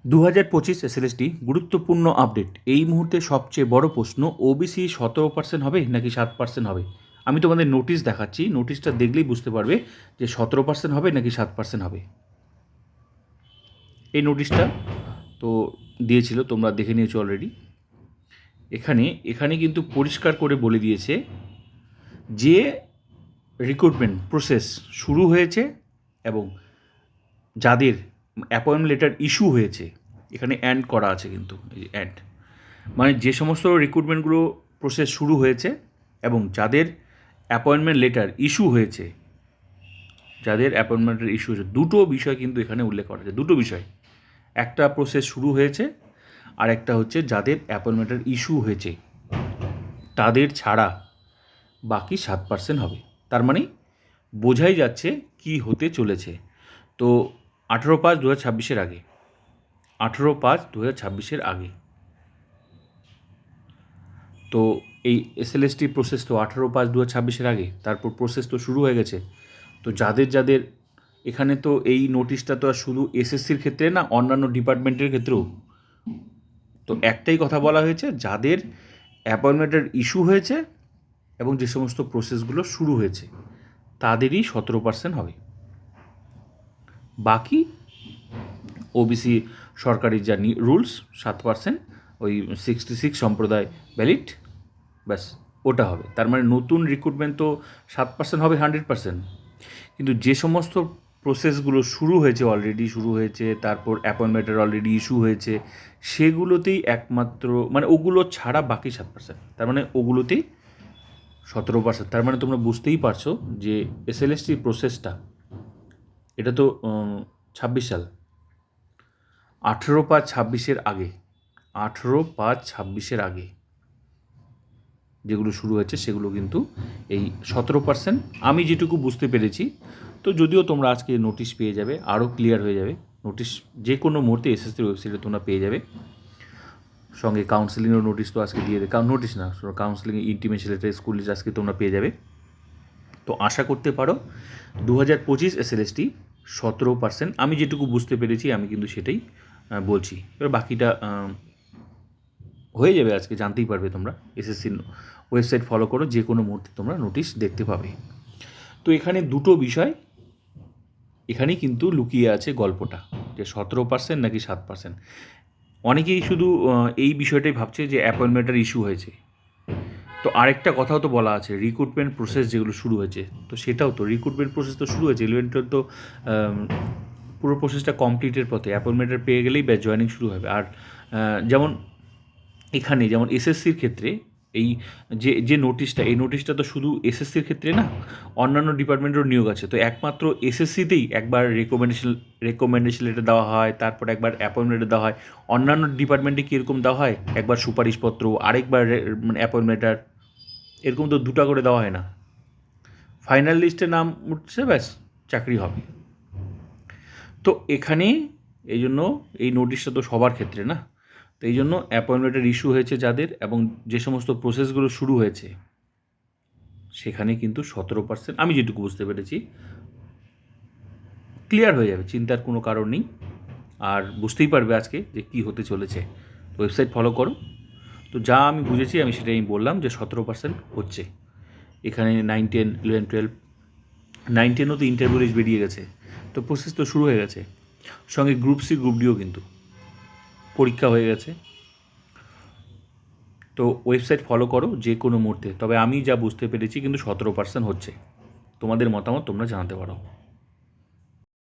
2025 SLST গুরুত্বপূর্ণ update. এই মুহূর্তে সবচেয়ে বড় প্রশ্ন, ওবিসি 17% হবে নাকি 7% হবে? আমি তোমাদের নোটিশ দেখাচ্ছি, নোটিশটা দেখলেই বুঝতে পারবে যে 17% হবে নাকি 7% হবে। এই নোটিশটা তো দিয়েছিল, তোমরা দেখে নিয়েছো অলরেডি। এখানে কিন্তু পরিষ্কার করে বলে দিয়েছে যে রিক্রুটমেন্ট প্রসেস শুরু হয়েছে এবং যাদের অ্যাপয়েন্টমেন্ট লেটার ইস্যু হয়েছে, এখানে অ্যান্ড করা আছে কিন্তু, এই অ্যান্ড মানে যে সমস্ত রিক্রুটমেন্টগুলো প্রসেস শুরু হয়েছে এবং যাদের অ্যাপয়েন্টমেন্ট লেটার ইস্যু হয়েছে, দুটো বিষয় কিন্তু এখানে উল্লেখ করা আছে। দুটো বিষয়, একটা প্রসেস শুরু হয়েছে আর একটা হচ্ছে যাদের অ্যাপয়েন্টমেন্ট লেটার ইস্যু হয়েছে তাদের ছাড়া বাকি 7% হবে। তার মানে বোঝাই যাচ্ছে কি হতে চলেছে। তো 18/5/2026 আগে, 18/5/2026 আগে তো এই এসএলএসটি প্রসেস তো 18/5/2026 আগে, তারপর প্রসেস তো শুরু হয়ে গেছে। তো যাদের এখানে তো এই নোটিশটা তো আর শুধু এসএসসির ক্ষেত্রে না, অন্যান্য ডিপার্টমেন্টের ক্ষেত্রেও তো একটাই কথা বলা হয়েছে, যাদের অ্যাপয়েন্টমেন্টের ইস্যু হয়েছে এবং যে সমস্ত প্রসেসগুলো শুরু হয়েছে তাদেরই 17% হবে। বাকি ওবিসি সরকারি যা রুলস 7%, ওই 66 সম্প্রদায় ভ্যালিড, ব্যাস ওটা হবে। তার মানে নতুন রিক্রুটমেন্ট তো 7% হবে 100%, কিন্তু যে সমস্ত প্রসেসগুলো শুরু হয়েছে, তারপর অ্যাপয়েন্টমেন্টের অলরেডি ইস্যু হয়েছে, সেগুলোতেই একমাত্র মানে ওগুলো ছাড়া বাকি 7%, তার মানে ওগুলোতেই 17%। তার মানে তোমরা বুঝতেই পারছো যে এসএলএসটির প্রসেসটা, এটা তো 26 সাল, 18/5/26 আগে, 18/5/26 আগে যেগুলো শুরু হয়েছে সেগুলো কিন্তু এই 17%। আমি যেটুকু বুঝতে পেরেছি, তো যদিও তোমরা আজকে নোটিশ পেয়ে যাবে, আরও ক্লিয়ার হয়ে যাবে। নোটিশ যে কোনো মুহূর্তে এসএসসির ওয়েবসাইটে তোমরা পেয়ে যাবে। সঙ্গে কাউন্সেলিংয়ের নোটিশ তো আজকে দিয়ে দেবে, নোটিশ না, কাউন্সেলিং ইন্টিমেশন লেটার স্কুল আজকে তোমরা পেয়ে যাবে। তো আশা করতে পারো 2025 এসএলএসটি 17%। আমি যেটুকু বুঝতে পেরেছি আমি কিন্তু সেটাই বলছি। এবার বাকিটা হয়ে যাবে, আজকে জানতেই পারবে তোমরা। এসএসসির ওয়েবসাইট ফলো করো, যে কোনো মুহূর্তে তোমরা নোটিশ দেখতে পাবে। তো এখানে দুটো বিষয় এখানেই কিন্তু লুকিয়ে আছে গল্পটা, যে 17% নাকি 7%। অনেকেই শুধু এই বিষয়টাই ভাবছে যে অ্যাপয়েন্টমেন্টের ইস্যু হয়েছে। তো আরেকটা কথাও তো বলা আছে, রিক্রুটমেন্ট প্রসেস যেগুলো শুরু হয়েছে, তো সেটাও তো রিক্রুটমেন্ট প্রসেস তো শুরু হয়েছে। 11-12 তো পুরো প্রসেসটা কমপ্লিটের পথে, অ্যাপয়েন্টমেন্টের পেয়ে গেলেই ব্যাচ জয়েনিং শুরু হবে। আর যেমন এখানে যেমন এসএসসির ক্ষেত্রে এই যে নোটিশটা, এই নোটিশটা তো শুধু এসএসসির ক্ষেত্রে না, অন্যান্য ডিপার্টমেন্টেরও নিয়োগ আছে। তো একমাত্র এসএসসিতেই একবার রেকমেন্ডেশন লেটার দেওয়া হয়, তারপর একবার অ্যাপয়েন্টমেন্ট লেটার দেওয়া হয়। অন্যান্য ডিপার্টমেন্টে কীরকম দেওয়া হয়, একবার সুপারিশপত্র, আরেকবার মানে অ্যাপয়েন্টমেন্ট লেটার, এরকম তো দুটা করে দেওয়া হয় না। ফাইনাল লিস্টে নাম উঠছে, ব্যাস চাকরি হবে। তো এখানে এই জন্য এই নোটিশটা তো সবার ক্ষেত্রে না, তো এই জন্য অ্যাপয়েন্টমেন্টের ইস্যু হয়েছে যাদের এবং যে সমস্ত প্রসেসগুলো শুরু হয়েছে সেখানে কিন্তু 17%, আমি যেটুকু বুঝতে পেরেছি, ক্লিয়ার হয়ে যাবে, চিন্তার কোনো কারণ নেই। আর বুঝতেই পারবে আজকে যে কী হতে চলেছে। তো ওয়েবসাইট ফলো করো। তো যা আমি বুঝেছি আমি সেটাই বললাম, যে 17% হচ্ছে। এখানে 9, 10, 11, 12, 9, 10ও তো ইন্টারভিউ লিস্ট বেরিয়ে গেছে, তো প্রসেস তো শুরু হয়ে গেছে। সঙ্গে গ্রুপ সি গ্রুপ ডিও কিন্তু পরীক্ষা হয়ে গেছে। তো ওয়েবসাইট ফলো করো যে কোনো মুহূর্তে। তবে আমি যা বুঝতে পেরেছি কিন্তু 17% হচ্ছে। তোমাদের মতামত তোমরা জানাতে পারো।